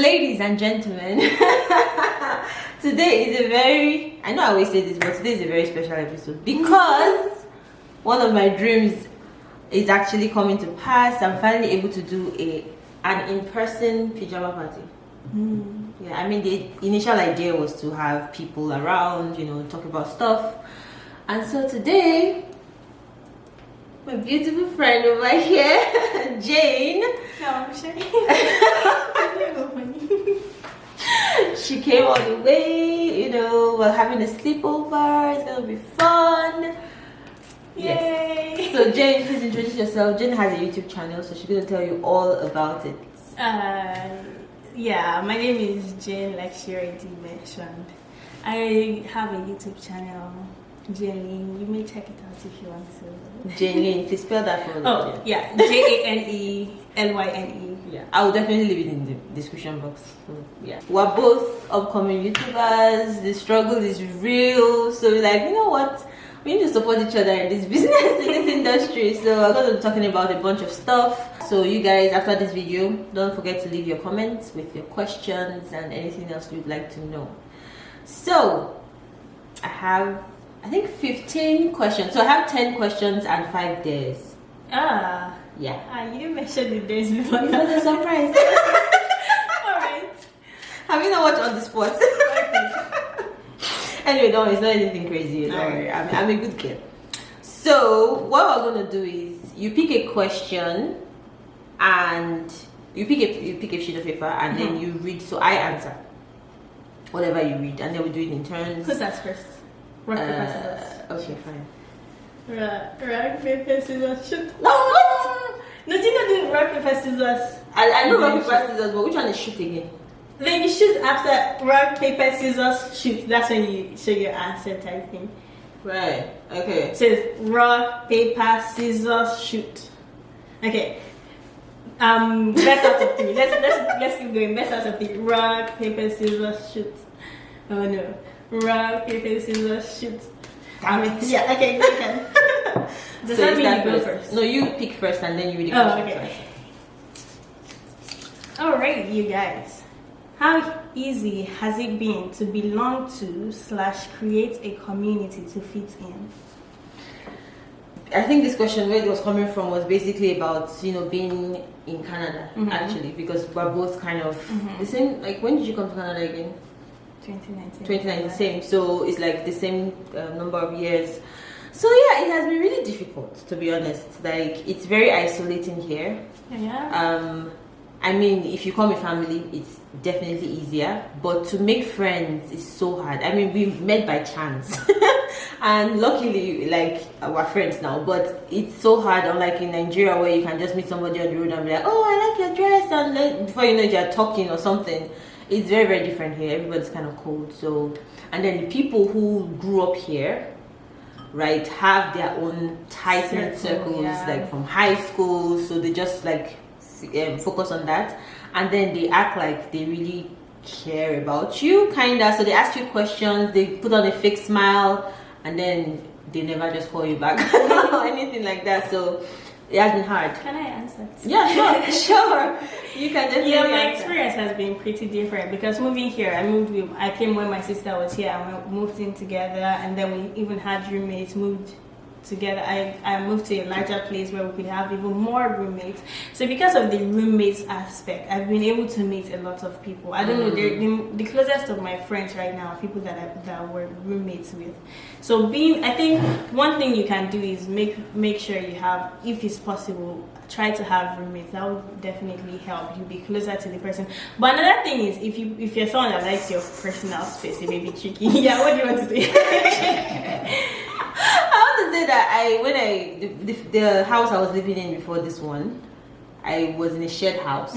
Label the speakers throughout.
Speaker 1: Ladies and gentlemen, today is a very, I know I always say this, but today is a very special episode because one of my dreams is actually coming to pass. I'm finally able to do an in-person pajama party. Yeah, I mean, the initial idea was to have people around, talk about stuff. And so today, my beautiful friend over here, Jane. She came all the way, we're having a sleepover. It's gonna be fun.
Speaker 2: Yay!
Speaker 1: Yes. So Jane, please introduce yourself. Jane has a YouTube channel, so she's gonna tell you all about it.
Speaker 2: Yeah, my name is Jane, like she already mentioned. I have a YouTube channel, Jane. You may check it out if you want to.
Speaker 1: Jane, please spell that for me.
Speaker 2: Oh, yeah, JANELYNE.
Speaker 1: Yeah, I will definitely leave it in the description box. So, yeah, we're both upcoming YouTubers. The struggle is real, so we're like, you know what? We need to support each other in this business, in this industry. So I'm going to be talking about a bunch of stuff. So you guys, after this video, don't forget to leave your comments with your questions and anything else you'd like to know. So I have, I think, 15 questions. So I have 10 questions and 5 days. Yeah.
Speaker 2: You didn't mention the days before.
Speaker 1: It was a surprise.
Speaker 2: Alright.
Speaker 1: Have you not watched on the spot?
Speaker 2: Okay.
Speaker 1: Anyway, don't, it's not anything crazy. Don't worry. I'm a good kid. So what we're gonna do is you pick a question and you pick a sheet of paper and then you read. So I answer whatever you read, and then we do it in turns.
Speaker 2: Who's that first? Rock, paper, scissors.
Speaker 1: Okay, fine.
Speaker 2: Rock, paper, scissors, shoot.
Speaker 1: What?
Speaker 2: No, do you not do rock, paper, scissors?
Speaker 1: I know rock, paper, scissors, but which one is shoot again?
Speaker 2: Then you shoot after rock, paper, scissors, shoot. That's when you show your answer type thing.
Speaker 1: Right. Okay.
Speaker 2: So it's rock, paper, scissors, shoot. Okay. Best out of 3. Let's keep going. Best out of 3. Rock, paper, scissors, shoot. Oh no. Rock, paper, scissors, shoot.
Speaker 1: Damn it.
Speaker 2: Yeah. Okay. Go ahead. Does that mean you go first?
Speaker 1: No, you pick first and then you read the question first.
Speaker 2: Alright, you guys. How easy has it been to belong to / create a community to fit in?
Speaker 1: I think this question, where it was coming from, was basically about being in Canada, actually, because we're both kind of the same. Like, when did you come to Canada again?
Speaker 2: 2019.
Speaker 1: 2019, same. So it's like the same number of years. So yeah, it has been really difficult, to be honest. Like, it's very isolating here.
Speaker 2: Yeah.
Speaker 1: I mean, if you come with family, it's definitely easier, but to make friends is so hard. I mean, we met by chance and luckily, like, we're friends now, but it's so hard, unlike in Nigeria where you can just meet somebody on the road and be like, oh, I like your dress, and then before you know it, you're talking or something. It's very, very different here. Everybody's kind of cold. So, and then the people who grew up here, right, have their own tight-knit circles, like from high school, so they just like focus on that, and then they act like they really care about you, kinda. So they ask you questions, they put on a fake smile, and then they never just call you back or anything like that. So it has been hard.
Speaker 2: Can I answer?
Speaker 1: Yeah, sure. You can definitely.
Speaker 2: Yeah, my experience has been pretty different because moving here, I came when my sister was here, and we moved in together, and then we even had roommates, moved together. I moved to a larger place where we could have even more roommates. So because of the roommates aspect, I've been able to meet a lot of people. I don't know, the closest of my friends right now are people that were roommates with. So I think one thing you can do is make sure you have, if it's possible, try to have roommates. That would definitely help you be closer to the person. But another thing is, if you're someone that likes your personal space, it may be tricky. Yeah, what do you want to say?
Speaker 1: I want to say that the house I was living in before this one, I was in a shared house.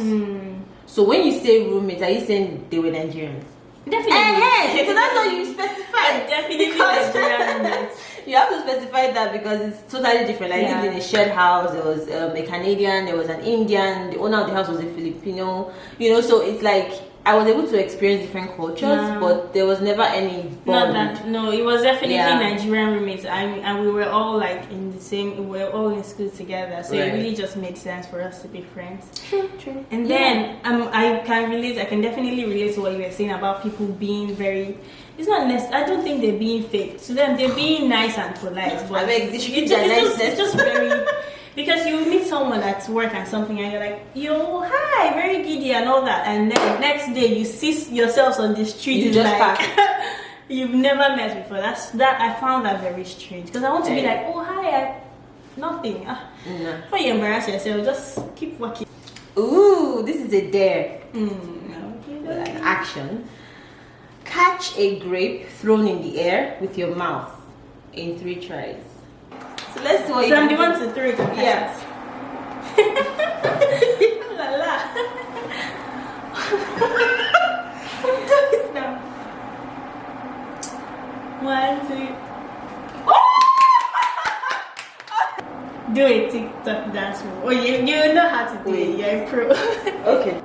Speaker 1: So when you say roommates, are you saying they were Nigerians?
Speaker 2: Definitely.
Speaker 1: So that's what you specify.
Speaker 2: Definitely Nigerian roommates.
Speaker 1: You have to specify that because it's totally different. Like, I lived in a shared house. There was a Canadian, there was an Indian. The owner of the house was a Filipino. So it's like, I was able to experience different cultures, but there was never any bond.
Speaker 2: No, it was definitely Nigerian roommates. And we were all like in the same. We were all in school together, so it really just made sense for us to be friends.
Speaker 1: True.
Speaker 2: And then I can relate. I can definitely relate to what you were saying about people being very. It's not necessary. I don't think they're being fake. To them, they're being nice and polite. But it's just very. Because you meet someone at work and something, and you're like, yo, hi, very giddy and all that, and then next day you see yourselves on the street.
Speaker 1: You just
Speaker 2: like you've never met before. I found that very strange because I want to be like, oh hi, nothing. Before you embarrass yourself, just keep walking.
Speaker 1: Ooh, this is a dare.
Speaker 2: Okay.
Speaker 1: Like action. Catch a grape thrown in the air with your mouth in 3 tries. So let's see what you
Speaker 2: I'm the one to throw it.
Speaker 1: Yes.
Speaker 2: La la. Do it now. 1, 2. Do a TikTok dance move. Oh, you know how to do it. You're a pro.
Speaker 1: Okay.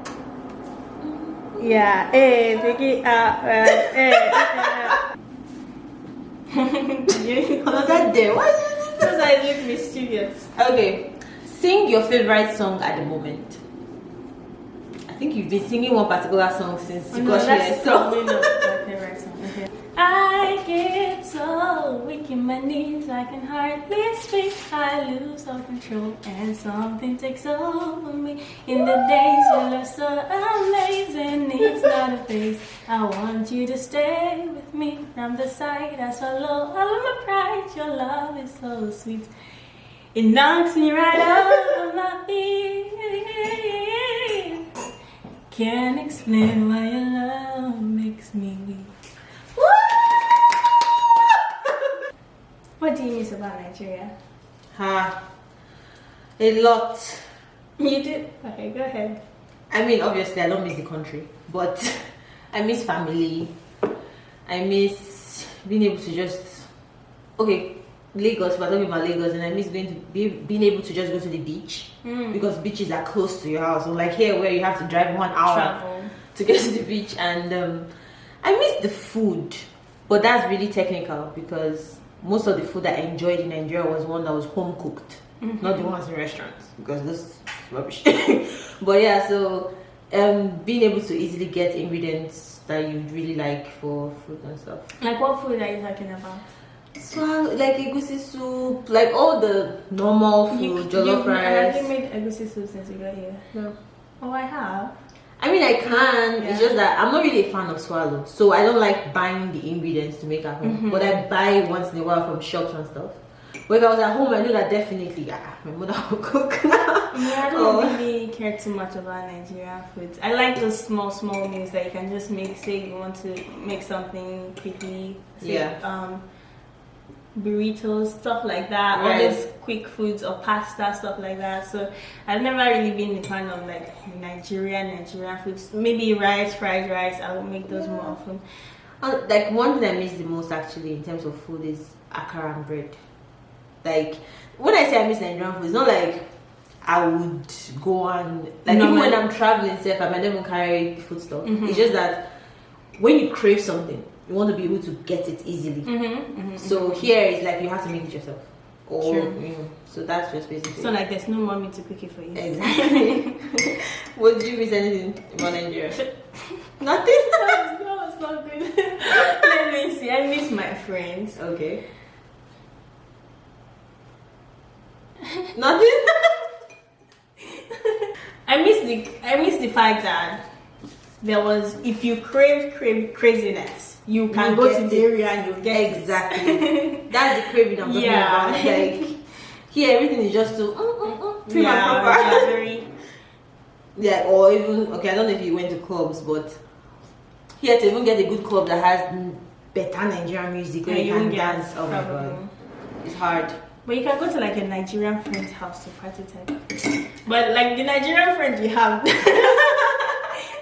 Speaker 2: Yeah. Hey, pick it up.
Speaker 1: That day. What?
Speaker 2: Because I look mischievous.
Speaker 1: Okay, sing your favorite song at the moment. I think you've been singing one particular song since you got here.
Speaker 2: Probably not my favorite song. Okay. I get so weak in my knees, I can hardly speak. I lose all control and something takes over me. In the days your love so amazing, it's not a phase. I want you to stay with me. From the side I swallow all of my pride. Your love is so sweet. It knocks me right out of my feet. Can't explain why your love makes me weak. What do you miss about Nigeria?
Speaker 1: A lot.
Speaker 2: You do? Okay, go ahead.
Speaker 1: I mean, obviously, I don't miss the country, but I miss family. I miss being able to just Lagos. We're talking about Lagos, and I miss being able to just go to the beach because beaches are close to your house. Unlike here, where you have to drive 1 hour to get to the beach, and I miss the food, but that's really technical because most of the food that I enjoyed in Nigeria was one that was home cooked, not the ones in restaurants because this is rubbish. But yeah, so being able to easily get ingredients that you really like for food and stuff.
Speaker 2: Like what food are you talking about?
Speaker 1: So like egusi soup, like all the normal food, jollof rice.
Speaker 2: Have you made egusi soup since you got here?
Speaker 1: No.
Speaker 2: Oh, I have.
Speaker 1: I mean, I can. It's just that I'm not really a fan of swallow, so I don't like buying the ingredients to make at home. But I buy once in a while from shops and stuff. But if I was at home, I knew that definitely my mother would cook.
Speaker 2: I don't really care too much about Nigerian foods. I like those small meals that you can just make. Say you want to make something quickly. Say, burritos, stuff like that, all those quick foods or pasta, stuff like that. So I've never really been a fan of like Nigerian foods. Maybe rice, fried rice, I will make those more often.
Speaker 1: Like one thing I miss the most actually in terms of food is akara and bread. Like when I say I miss Nigerian food, it's not like I would go on like even when I'm traveling I might not even carry food stuff. It's just that when you crave something, you want to be able to get it easily. So here it's like you have to make it yourself. So that's just basically.
Speaker 2: So like there's no mommy to cook it for you.
Speaker 1: Exactly. Would you miss anything about Nigeria? Nothing.
Speaker 2: No, it's not good. Let me see. I miss my friends.
Speaker 1: Okay. Nothing.
Speaker 2: I miss the fact that there was, if you crave craziness, you can go to the area and you get
Speaker 1: exactly. That's the craving I'm talking about. Like here, everything is just so prim and proper. Or even I don't know if you went to clubs, but here to even get a good club that has better Nigerian music where you can dance. Oh my god, it's hard.
Speaker 2: But you can go to like a Nigerian friend's house to party time. But like the Nigerian friend you have,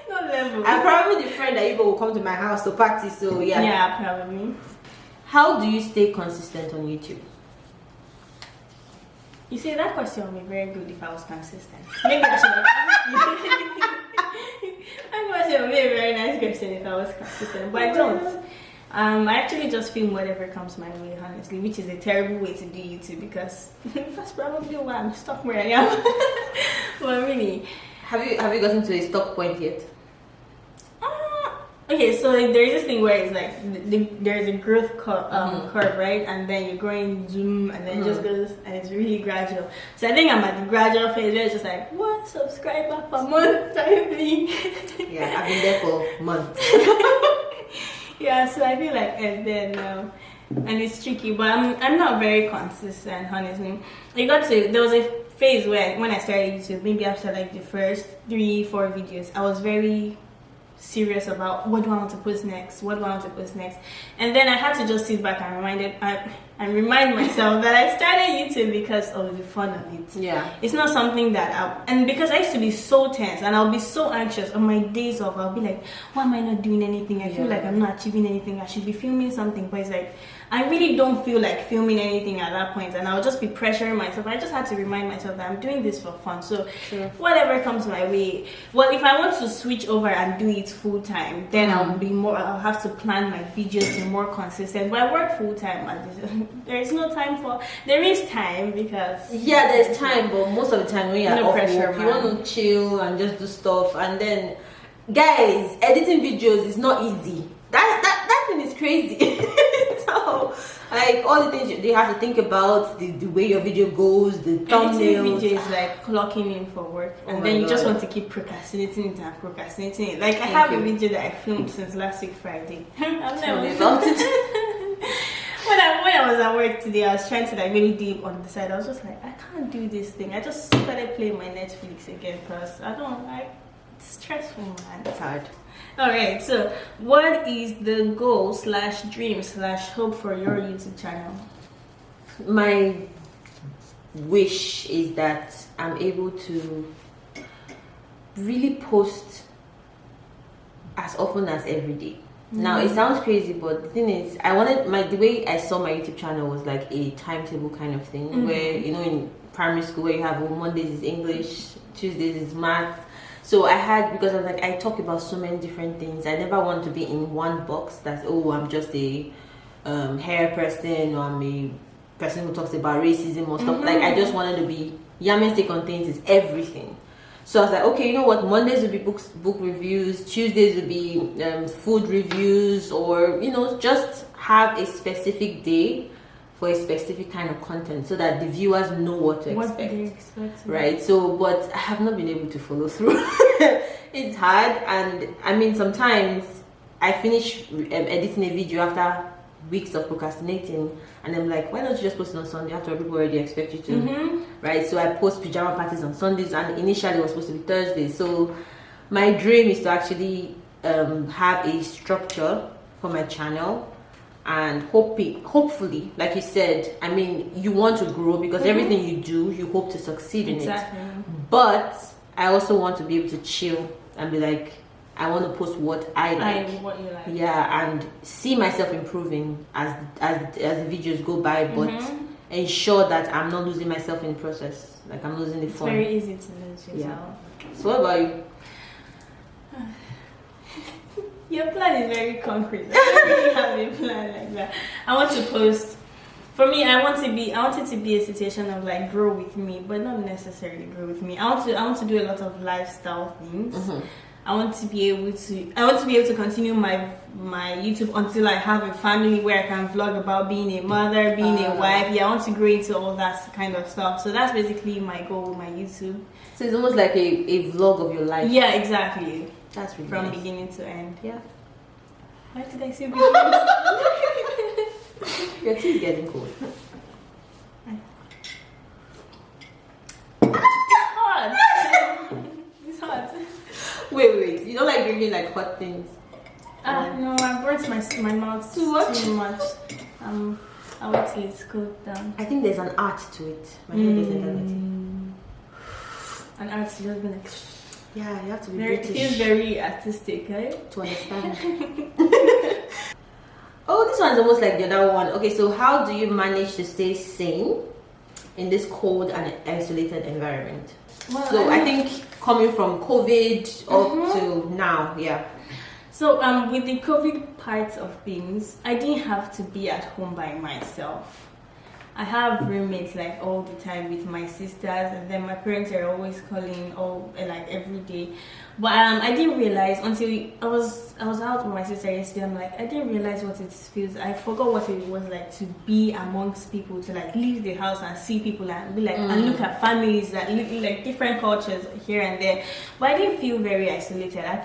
Speaker 2: no level.
Speaker 1: I'm probably the friend that people will come to my house to party. So yeah.
Speaker 2: Yeah, probably.
Speaker 1: How do you stay consistent on YouTube?
Speaker 2: You see, that question would be very good if I was consistent. Maybe I should have. That would be a very nice question if I was consistent, but I don't. I actually just film whatever comes my way, honestly, which is a terrible way to do YouTube because that's probably why I'm stuck where I am. But really,
Speaker 1: have you gotten to a stop point yet?
Speaker 2: Okay, so like, there's this thing where it's like there's a growth curve, right? And then you're growing zoom, and then it just goes, and it's really gradual. So I think I'm at the gradual phase where it's just like 1 subscriber per month type thing.
Speaker 1: Yeah, I've been there for months.
Speaker 2: Yeah, so I feel like, and then and it's tricky, but I'm not very consistent, honestly. There was a phase where when I started YouTube, maybe after like the first 3-4 videos, I was very serious about what do I want to post next, and then I had to just sit back and remind myself that I started YouTube because of the fun of it.
Speaker 1: Yeah,
Speaker 2: it's not something that and because I used to be so tense and I'll be so anxious on my days off. I'll be like, why am I not doing anything? I feel like I'm not achieving anything. I should be filming something, but it's like I really don't feel like filming anything at that point, and I'll just be pressuring myself. I just had to remind myself that I'm doing this for fun. So whatever comes my way. Well, if I want to switch over and do it full time, then I'll have to plan my videos to be more consistent. But I work full time. There is no time there is time because
Speaker 1: there's time, but most of the time when you're off work, you want to chill and just do stuff. And then, guys, editing videos is not easy. That thing is crazy. So, like, all the things they have to think about, the way your video goes, the thumbnails.
Speaker 2: Video is like clocking in for work, and then you just want to keep procrastinating it. Like, I have a video that I filmed since last week Friday. I've never
Speaker 1: about it.
Speaker 2: When I was at work today, I was trying to like maybe deep on the side. I was just like, I can't do this thing. I just started playing my Netflix again because it's stressful, man.
Speaker 1: It's hard.
Speaker 2: Alright, so what is the goal / dream / hope for your YouTube channel?
Speaker 1: My wish is that I'm able to really post as often as every day. Now it sounds crazy, but the thing is, the way I saw my YouTube channel was like a timetable kind of thing, where in primary school where you have Mondays is English, Tuesdays is math. So because I was like, I talk about so many different things. I never want to be in one box that's, I'm just a hair person, or I'm a person who talks about racism or stuff. Like, I just wanted to be, Yamin's take on things is everything. So I was like, okay, you know what, Mondays will be book reviews, Tuesdays will be food reviews, or, just have a specific day for a specific kind of content so that the viewers know what to expect. Right? So, but I have not been able to follow through. It's hard, and I mean, sometimes I finish editing a video after weeks of procrastinating, and I'm like, why don't you just post it on Sunday after people already expect you to? Right? So I post pajama parties on Sundays, and initially it was supposed to be Thursdays. So my dream is to actually have a structure for my channel, and hopefully, like you said, I mean, you want to grow because everything you do, you hope to succeed in it. But I also want to be able to chill and be like, I want to post what I like.
Speaker 2: What you like.
Speaker 1: Yeah, and see myself improving as the videos go by, but ensure that I'm not losing myself in the process. Like, I'm losing the fun.
Speaker 2: It's very easy to lose yourself.
Speaker 1: Yeah. So what about you?
Speaker 2: Your plan is very concrete. I don't really have a plan like that. I want to post. For me, I want it to be a situation of like grow with me, but not necessarily grow with me. I want to do a lot of lifestyle things. I want to be able to continue my YouTube until I have a family where I can vlog about being a mother, being a wife. Yeah, I want to grow into all that kind of stuff. So that's basically my goal with my YouTube.
Speaker 1: So it's almost like a vlog of your life.
Speaker 2: Yeah, exactly.
Speaker 1: That's really
Speaker 2: from
Speaker 1: nice.
Speaker 2: beginning to end.
Speaker 1: Yeah.
Speaker 2: Why did I say beginning?
Speaker 1: Your tea is getting cold.
Speaker 2: It's hot. It's hot.
Speaker 1: Wait. You don't like drinking like hot things?
Speaker 2: No, I burnt my mouth too much. I'll wait till it's cooled down.
Speaker 1: I think there's an art to it. My head doesn't have it.
Speaker 2: An art, you're just gonna.
Speaker 1: Yeah, you have to be
Speaker 2: It
Speaker 1: British.
Speaker 2: feels very artistic, right?
Speaker 1: To understand. Oh, this one's almost like the other one. Okay, so how do you manage to stay sane in this cold and isolated environment?
Speaker 2: Well,
Speaker 1: So I think coming from COVID up to now, yeah.
Speaker 2: So with the COVID parts of things, I didn't have to be at home by myself. I have roommates like all the time with my sisters, and then my parents are always calling like every day. But I didn't realize until I was out with my sister yesterday. I'm like, I didn't realize what it feels. I forgot what it was like to be amongst people, to like leave the house and see people and be like and look at families that live like different cultures here and there. But I didn't feel very isolated. I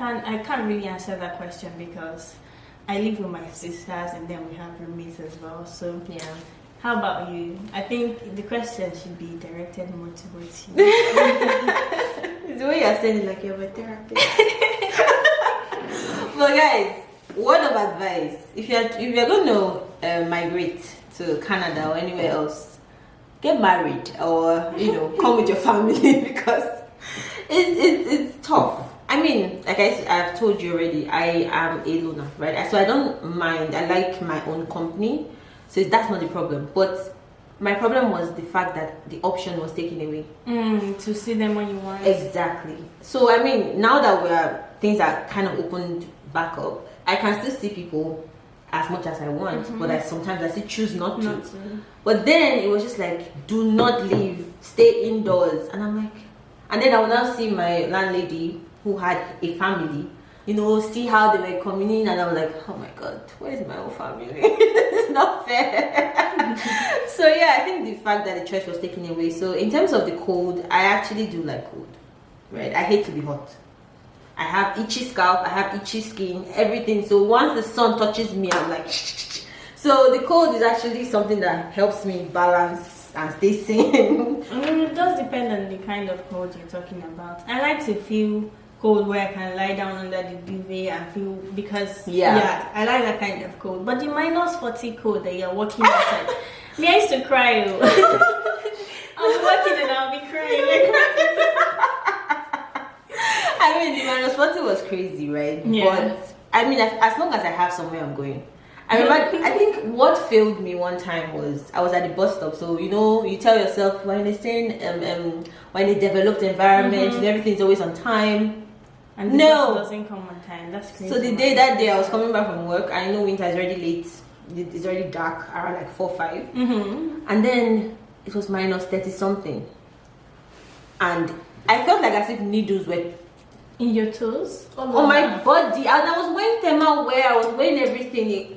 Speaker 2: can't really answer that question because I live with my sisters and then we have roommates as well. So
Speaker 1: Yeah.
Speaker 2: how about you? I think the question should be directed more towards you.
Speaker 1: It's the way you're saying it, like you're a therapist. But guys, word of advice: if you're going to migrate to Canada or anywhere else, get married or come with your family because it's tough. I mean, like I've told you already, I am a loner, right? So I don't mind. I like my own company. So that's not the problem. But my problem was the fact that the option was taken away.
Speaker 2: To see them when you want.
Speaker 1: Exactly. So I mean, now that things are kind of opened back up, I can still see people as much as I want, but sometimes I still choose not to. But then it was just like, do not leave, stay indoors. And I'm like, and then I will now see my landlady who had a family, see how they were coming in, and I was like, oh my god, where's my whole family? It's not fair. So yeah, I think the fact that the choice was taken away. So in terms of the cold, I actually do like cold, right? I hate to be hot. I have itchy scalp, I have itchy skin, everything. So once the sun touches me, I'm like, so the cold is actually something that helps me balance and stay sane.
Speaker 2: It does depend on the kind of cold you're talking about. I like to feel cold where I can lie down under the duvet and feel, because I like that kind of cold. But the -40 cold that you're walking outside, me, I used to cry. I'm walking and I'll be crying.
Speaker 1: I mean, the -40 was crazy, right?
Speaker 2: Yeah.
Speaker 1: But I mean, as long as I have somewhere I'm going. I remember, I think what failed me one time was I was at the bus stop. So you tell yourself when it's in when a developed environment, everything's always on time.
Speaker 2: And the bus doesn't come on time. That's crazy.
Speaker 1: So that day I was coming back from work. I know winter is already late. It's already dark around like 4-5. And then it was -30 something, and I felt like as if needles were
Speaker 2: in your toes,
Speaker 1: on my body, and I was wearing thermal wear. I was wearing everything.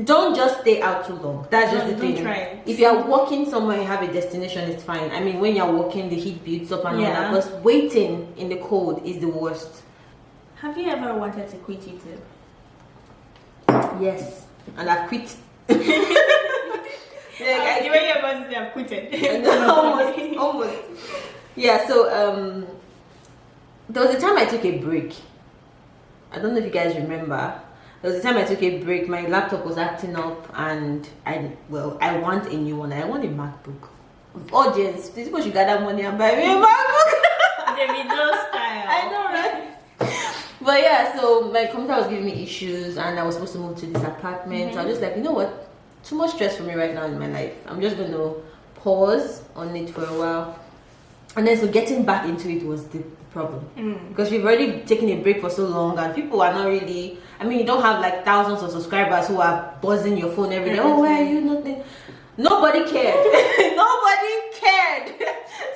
Speaker 1: Don't just stay out too long. That's just the thing.
Speaker 2: Don't try it.
Speaker 1: If you're walking somewhere, you have a destination, it's fine. I mean, when you're walking, the heat builds up and all that. But waiting in the cold is the worst.
Speaker 2: Have you ever wanted to quit YouTube?
Speaker 1: Yes, and I've quit.
Speaker 2: The way you're about to say I've quitted.
Speaker 1: almost. Yeah. So there was a time I took a break. I don't know if you guys remember. There was a time I took a break. My laptop was acting up, and I want a new one. I want a MacBook. Audience, people should gather money and buy me a MacBook.
Speaker 2: The video style.
Speaker 1: I know, right? But yeah, so my computer was giving me issues, and I was supposed to move to this apartment. So I was just like, you know what? Too much stress for me right now in my life. I'm just going to pause on it for a while. And then so getting back into it was the problem, because we've already taken a break for so long, and people are not really, I mean, you don't have like thousands of subscribers who are buzzing your phone every day. Oh, where are you? Nothing. Nobody cared. Nobody cared.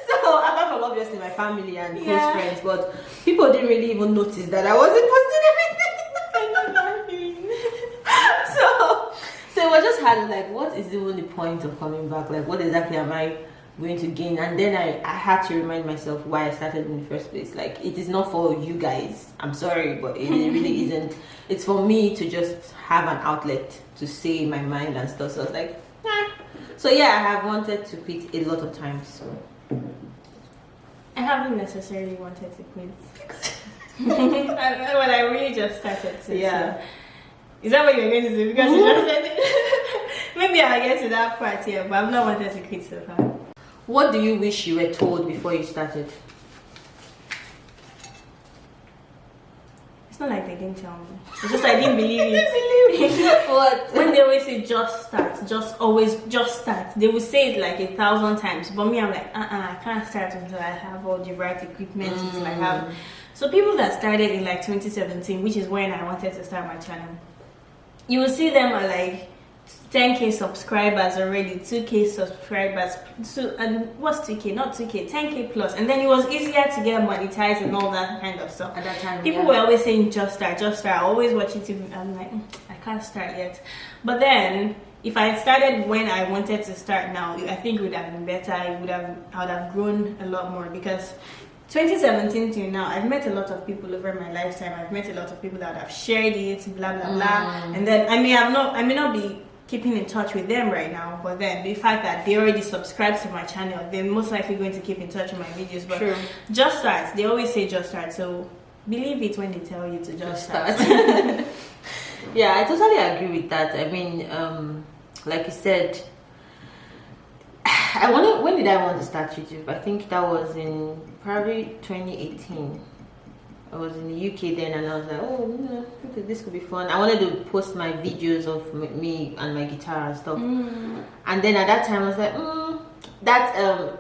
Speaker 1: So apart from obviously my family and close friends, but people didn't really even notice that I wasn't posting everything. So it was just hard, like, what is even the point of coming back? Like, what exactly am I going to gain? And then I had to remind myself why I started in the first place. Like, it is not for you guys, I'm sorry, but it really isn't. It's for me to just have an outlet to say my mind and stuff. So I was like, so yeah, I have wanted to quit a lot of times. So
Speaker 2: I haven't necessarily wanted to quit. When I really just started to. So. Is that what you're going to do? Because you just said it. Maybe I'll get to that part here, but I've not wanted to quit so far.
Speaker 1: What do you wish you were told before you started?
Speaker 2: It's not like they didn't tell me. It's just I didn't believe it.
Speaker 1: What?
Speaker 2: When they always say just start, just start. They will say it like 1,000 times. But me, I'm like, I can't start until I have all the right equipment, until I have. So people that started in like 2017, which is when I wanted to start my channel, you will see them are like 10k subscribers already, 2k subscribers, and what's 2k? Not 2k, 10k plus. And then it was easier to get monetized and all that kind of stuff.
Speaker 1: At that time,
Speaker 2: people were always saying just start, just start. I always watch it. I'm like, I can't start yet. But then if I had started when I wanted to start now, I think it would have been better. I would have grown a lot more, because 2017 till now, I've met a lot of people over my lifetime. I've met a lot of people that have shared it, blah blah blah. And then I may not be keeping in touch with them right now, but then the fact that they already subscribed to my channel, they're most likely going to keep in touch with my videos. But
Speaker 1: True.
Speaker 2: Just start. They always say just start, so believe it when they tell you to just start.
Speaker 1: Yeah, I totally agree with that. I mean, like you said, when did I want to start YouTube? I think that was in probably 2018. I was in the UK then, and I was like, oh, this could be fun. I wanted to post my videos of me and my guitar and stuff. And then at that time, I was like,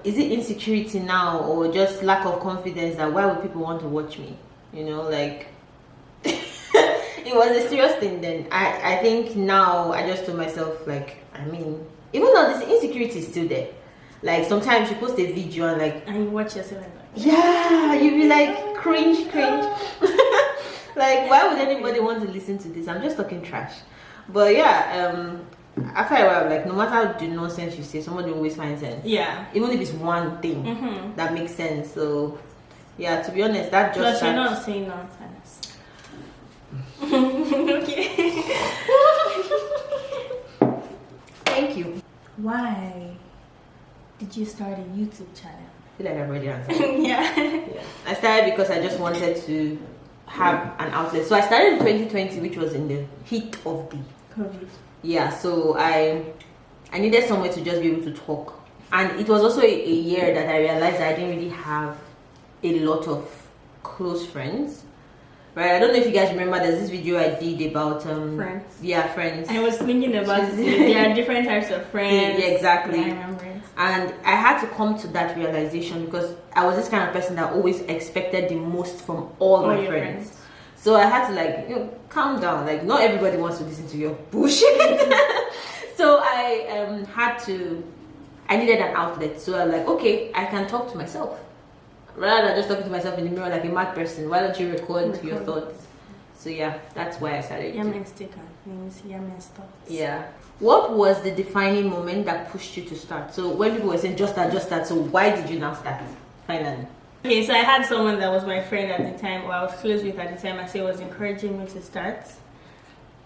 Speaker 1: is it insecurity now, or just lack of confidence that why would people want to watch me? You know, like, it was a serious thing then. I think now I just told myself, like, I mean, even though this insecurity is still there, like sometimes you post a video and
Speaker 2: you watch yourself like,
Speaker 1: yeah, you'd be like cringe. Like, why would anybody want to listen to this? I'm just talking trash. But yeah, after a while, like, no matter the nonsense you say, somebody always finds sense.
Speaker 2: Yeah.
Speaker 1: Even if it's one thing that makes sense. So yeah, to be honest, that just
Speaker 2: plus you're not saying nonsense. Okay.
Speaker 1: Thank you.
Speaker 2: Why did you start a YouTube channel?
Speaker 1: I feel like I've already answered.
Speaker 2: Yeah.
Speaker 1: I started because I just wanted to have an outlet. So I started in 2020, which was in the heat of the
Speaker 2: COVID.
Speaker 1: Yeah, so I needed somewhere to just be able to talk. And it was also a year that I realized that I didn't really have a lot of close friends. Right, I don't know if you guys remember, there's this video I did about
Speaker 2: friends.
Speaker 1: Yeah, friends.
Speaker 2: I was thinking about there are different types of friends.
Speaker 1: Yeah, exactly.
Speaker 2: I remember it.
Speaker 1: And I had to come to that realization because I was this kind of person that always expected the most from all my friends. So I had to, like, calm down. Like, not everybody wants to listen to your bullshit. So I needed an outlet. So I'm like, okay, I can talk to myself. Rather than just talking to myself in the mirror like a mad person, why don't you record your thoughts? So yeah, that's why I started.
Speaker 2: Yamen sticker means Yamen thoughts.
Speaker 1: Yeah. What was the defining moment that pushed you to start? So when people were saying just start, so why did you now start? Finally.
Speaker 2: Okay, so I had someone that was my friend at the time, or I was close with at the time. I say was encouraging me to start.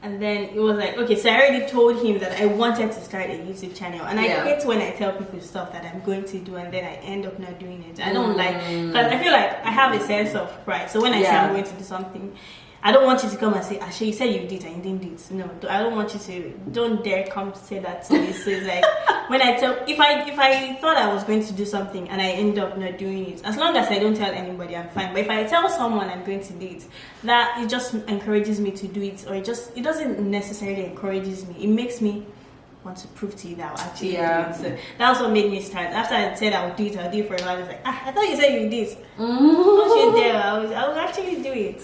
Speaker 2: And then it was like, okay, so I already told him that I wanted to start a YouTube channel. And I hate when I tell people stuff that I'm going to do and then I end up not doing it. I don't like, because I feel like I have a sense of pride. So when I say I'm going to do something, I don't want you to come and say, Asha, you said you did and you didn't do it. No, I don't want you to, don't dare come say that to me. So it's like, when I tell, if I thought I was going to do something and I end up not doing it, as long as I don't tell anybody, I'm fine. But if I tell someone I'm going to do it, that it just encourages me to do it, or it doesn't necessarily encourages me. It makes me want to prove to you that I'll actually do it. So that's what made me start. After I said I would do it for a while. I was like, I thought you said you did this. Don't you dare. I would actually do it.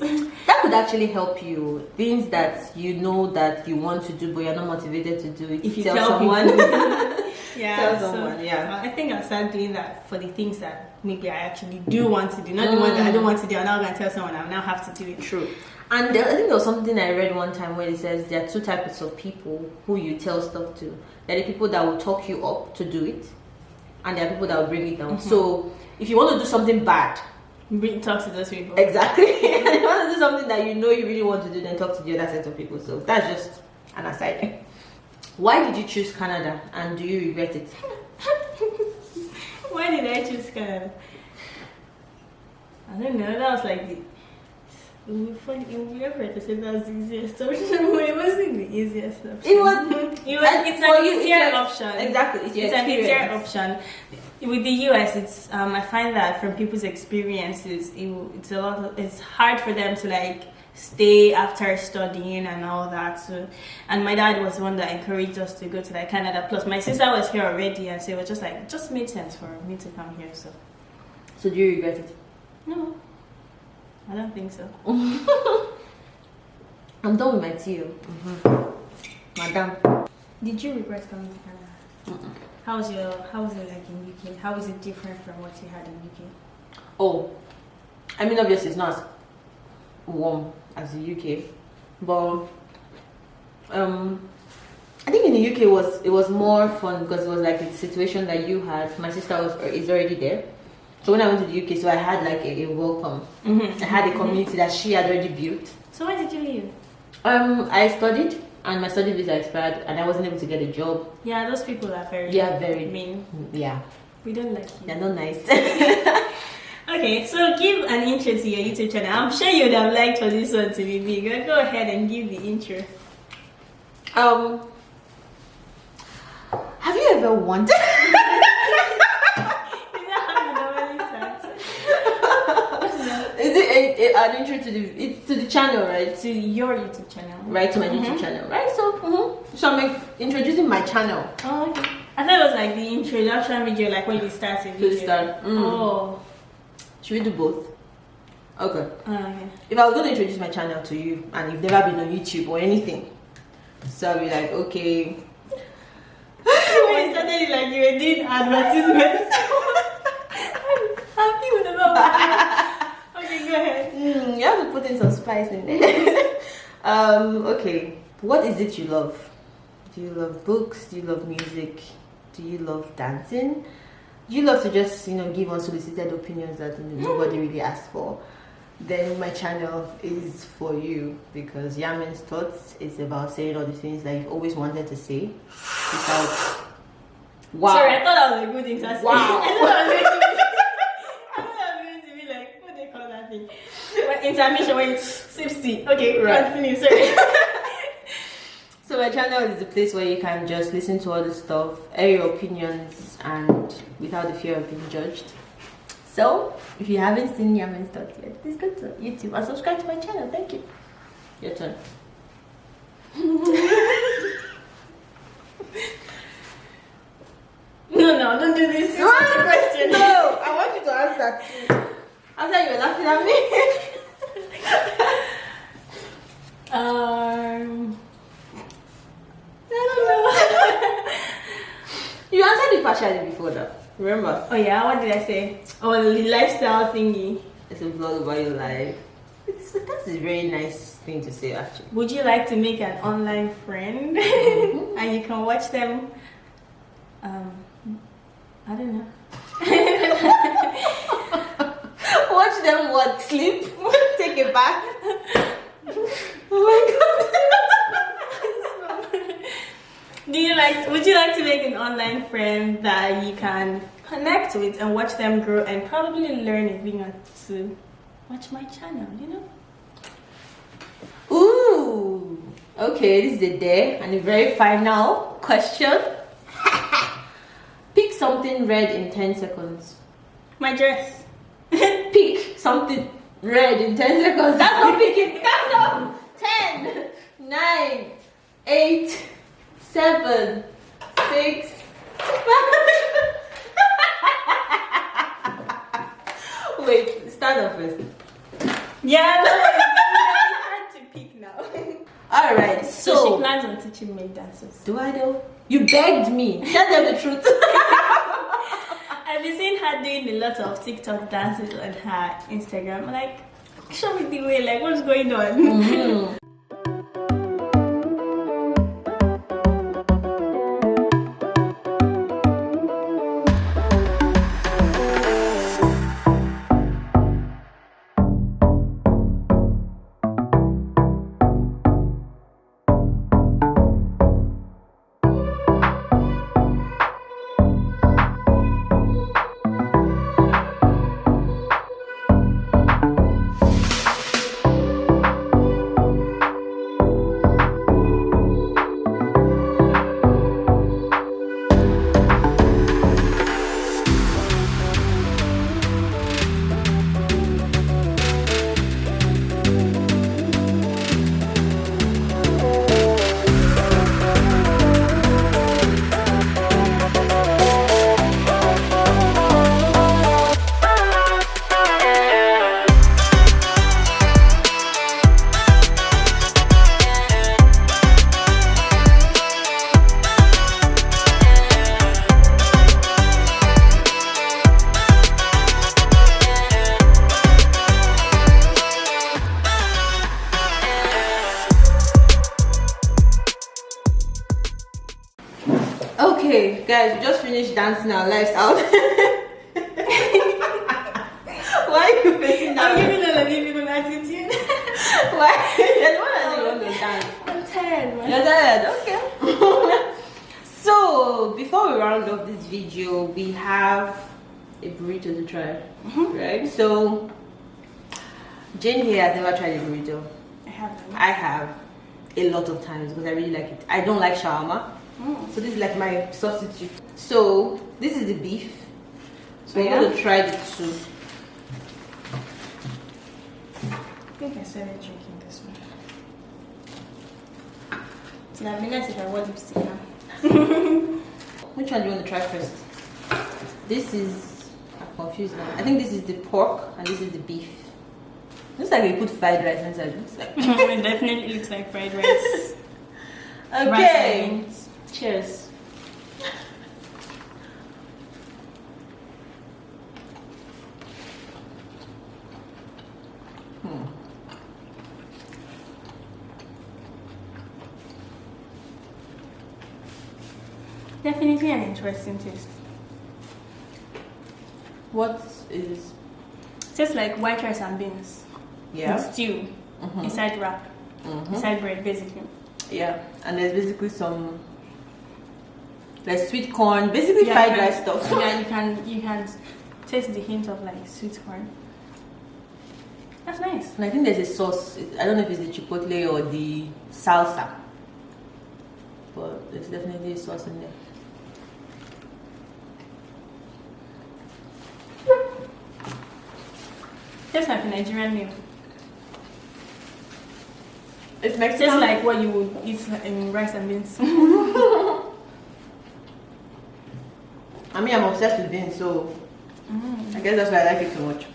Speaker 1: That could actually help you. Things that you know that you want to do but you're not motivated to do it.
Speaker 2: If you tell someone.
Speaker 1: Tell someone,
Speaker 2: I think I'll start doing that for the things that maybe I actually do want to do. Not the ones that I don't want to do. I'm not going to tell someone I'll now have to do it.
Speaker 1: True. And I think there was something I read one time where it says there are two types of people who you tell stuff to. There are the people that will talk you up to do it, and there are people that will bring it down. So if you want to do something bad,
Speaker 2: talk to those people.
Speaker 1: Exactly. If you want to do something that you know you really want to do, then talk to the other set of people. So that's just an aside. Why did you choose Canada, and do you regret it?
Speaker 2: Why did I choose Canada? I don't know. That was like the... It would be funny. It would be awkward to say that's the easiest option. It wasn't the easiest option. It's an easier option.
Speaker 1: Exactly.
Speaker 2: It's an easier option. With the US, it's I find that from people's experiences, it's hard for them to like stay after studying and all that. So, and my dad was the one that encouraged us to go to like Canada. Plus, my sister was here already, and so it was just like it just made sense for me to come here.
Speaker 1: So do you regret it?
Speaker 2: No, I don't think so.
Speaker 1: I'm done with my tea. Madam.
Speaker 2: Did you regret coming to Canada? How was it like in UK? How is it different from what you had in UK?
Speaker 1: Oh, I mean, obviously it's not as warm as the UK, but I think in the UK it was more fun because it was like the situation that you had. My sister is already there, so when I went to the UK, so I had like a welcome. I had a community that she had already built.
Speaker 2: So why did you leave?
Speaker 1: I studied, and my study visa expired, and I wasn't able to get a job.
Speaker 2: Yeah, those people are very mean.
Speaker 1: Yeah,
Speaker 2: we don't like you.
Speaker 1: They're not nice.
Speaker 2: Okay, so give an intro to your YouTube channel. I'm sure you would have liked for this one to be big. Go ahead and give the intro.
Speaker 1: Have you ever wondered? Is it an intro to the channel, right?
Speaker 2: To your YouTube channel.
Speaker 1: Right, to my YouTube channel, right? So, so I'm introducing my channel.
Speaker 2: Oh, okay. I thought it was like the introduction video, like when you start a video. Oh.
Speaker 1: Should we do both? Okay.
Speaker 2: Okay.
Speaker 1: If I was going to introduce my channel to you and you've never been on YouTube or anything, so I'll be like, okay.
Speaker 2: When you started, like you were doing advertisements. Happy with the Okay, go ahead.
Speaker 1: You have to put in some spice in there. Okay. What is it you love? Do you love books? Do you love music? Do you love dancing? Do you love to just, give unsolicited opinions that nobody really asked for? Then my channel is for you, because Yamen's Thoughts is about saying all the things that you've always wanted to say without. Wow.
Speaker 2: Sorry, I thought that was a good interest.
Speaker 1: Wow.
Speaker 2: I thought I was going to be like, what do they call that thing? Intermission when it's 60. Okay, right. Continue, sorry.
Speaker 1: So my channel is the place where you can just listen to all the stuff, air your opinions, and without the fear of being judged. So if you haven't seen Yamen's Thoughts yet, please go to YouTube and subscribe to my channel. Thank you. Your turn.
Speaker 2: No, don't do this. It's not a question.
Speaker 1: No, I want you to answer too. After you were laughing at me.
Speaker 2: I don't know.
Speaker 1: You answered it partially before that. Remember?
Speaker 2: Oh yeah, what did I say? Oh, the lifestyle thingy.
Speaker 1: It's a vlog about your life. That's a very nice thing to say, actually.
Speaker 2: Would you like to make an online friend? And you can watch them. I don't know.
Speaker 1: Watch them what? Sleep? Take it back? Oh my god.
Speaker 2: Would you like to make an online friend that you can connect with and watch them grow and probably learn if you want to watch my channel,
Speaker 1: Ooh. Okay, this is the day and the very final question. Pick something red in 10 seconds.
Speaker 2: My dress.
Speaker 1: Pick something red in 10 seconds. That's not picking. Count down. 10, 9, 8, 7, 6, 5. Wait, start off first.
Speaker 2: Yeah, no, it's hard to pick now.
Speaker 1: Alright,
Speaker 2: So she plans on teaching me dances.
Speaker 1: do I though? You begged me. Tell them the truth.
Speaker 2: I've been seeing her doing a lot of TikTok dances on her Instagram. I'm like, show me the way, like what's going on?
Speaker 1: finish dancing our lives out. Why are you facing that?
Speaker 2: I'm giving all of you people an attitude.
Speaker 1: Why? Then what are you going to dance?
Speaker 2: I'm tired, man.
Speaker 1: You're tired, okay. So, before we round off this video, we have a burrito to try, right? So, Jane here has never tried a burrito. I have a lot of times because I really like it. I don't like shawarma, so this is like my substitute. So, this is the beef. So, we're going to try the two.
Speaker 2: I think I started drinking this one. So that'd be nice if I wore lipstick now.
Speaker 1: Which one do you want to try first? This is, I'm confused now. I think this is the pork and this is the beef. Looks like they put fried rice inside. Looks like.
Speaker 2: It definitely looks like fried rice.
Speaker 1: Okay.
Speaker 2: Rice. Cheers. Definitely an interesting taste.
Speaker 1: What is?
Speaker 2: Tastes like white rice and beans.
Speaker 1: Yeah.
Speaker 2: And stew. Inside wrap. Inside bread, basically.
Speaker 1: Yeah, and there's basically some like sweet corn, basically fried rice stuff.
Speaker 2: Yeah, you can taste the hint of like sweet corn. That's nice.
Speaker 1: And I think there's a sauce. I don't know if it's the chipotle or the salsa, but there's definitely a sauce in there.
Speaker 2: Tastes like a Nigerian meal.
Speaker 1: It's Mexican.
Speaker 2: Tastes like what you would eat in rice and beans.
Speaker 1: I mean, I'm obsessed with beans, so I guess that's why I like it so much.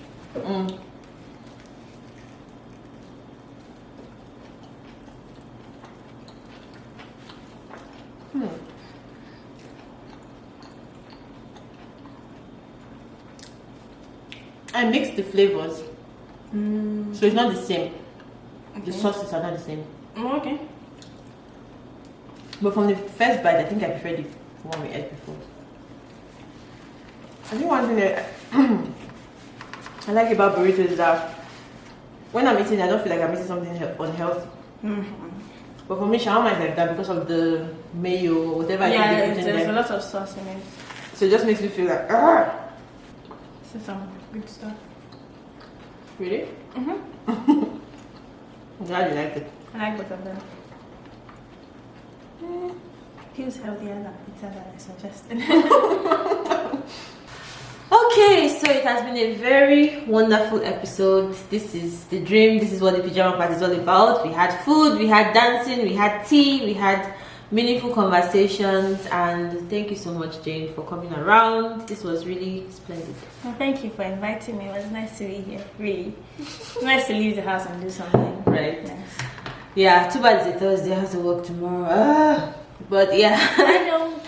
Speaker 1: I mixed the flavors, so it's not the same. Okay. The sauces are not the same.
Speaker 2: Okay.
Speaker 1: But from the first bite, I think I prefer the one we ate before. I think one thing that I like about burritos is that when I'm eating, I don't feel like I'm eating something unhealthy. But for me, shawarma is like that because of the mayo or whatever.
Speaker 2: Yeah, there's a lot of sauce in it.
Speaker 1: So it just makes me feel like, ah!
Speaker 2: This is some good stuff.
Speaker 1: Really? I'm glad you liked it.
Speaker 2: I like both of them. Feels healthier than pizza that I suggested.
Speaker 1: Okay, so it has been a very wonderful episode. This is the dream. This is what the pajama party is all about. We had food, we had dancing, we had tea, we had meaningful conversations, and thank you so much, Jane, for coming around. This was really splendid.
Speaker 2: Well, thank you for inviting me. It was nice to be here. Really, nice to leave the house and do something.
Speaker 1: Right.
Speaker 2: Nice.
Speaker 1: Yeah. Too bad it's a Thursday. I have to work tomorrow. But yeah.
Speaker 2: I don't.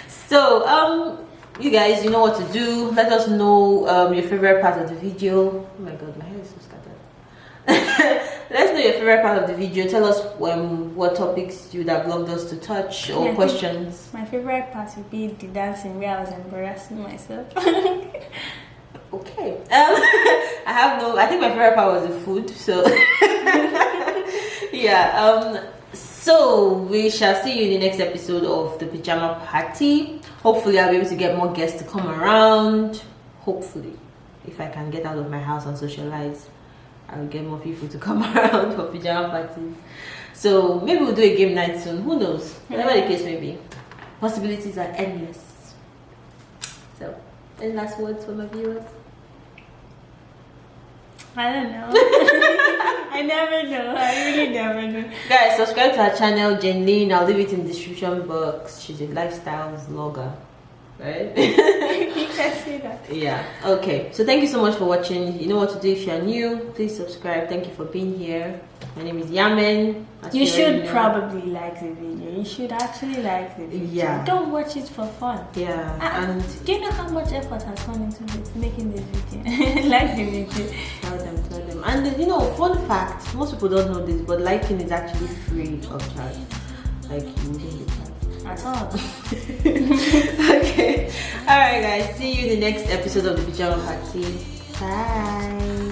Speaker 1: So you guys, you know what to do. Let us know your favorite part of the video. Oh my god, my hair is so scattered. Let us know your favorite part of the video. Tell us what topics you would have loved us to touch or questions.
Speaker 2: My favorite part would be the dancing where I was embarrassing myself.
Speaker 1: Okay. I think my favorite part was the food. So yeah. So we shall see you in the next episode of the Pajama Party. Hopefully I'll be able to get more guests to come around. Hopefully, if I can get out of my house and socialize, I'll get more people to come around for pajama parties. So maybe we'll do a game night soon. Who knows? Whatever the case may be. Possibilities are endless. So, any last words for my viewers?
Speaker 2: I don't know. I never know. I really never know.
Speaker 1: Guys, subscribe to our channel, Lyne. I'll leave it in the description box. She's a lifestyle vlogger, right?
Speaker 2: You can see that.
Speaker 1: Yeah. Okay. So thank you so much for watching. You know what to do if you're new. Please subscribe. Thank you for being here. My name is Yamen.
Speaker 2: You should probably like the video. You should actually like the video.
Speaker 1: Yeah.
Speaker 2: Don't watch it for fun.
Speaker 1: Yeah. And
Speaker 2: do you know how much effort has gone into making this video? Like the video.
Speaker 1: Tell them. And you know, fun fact, most people don't know this, but liking is actually free of charge. Like you wouldn't be charged.
Speaker 2: At all.
Speaker 1: Okay. Alright guys, see you in the next episode of the Pajama Party. Bye.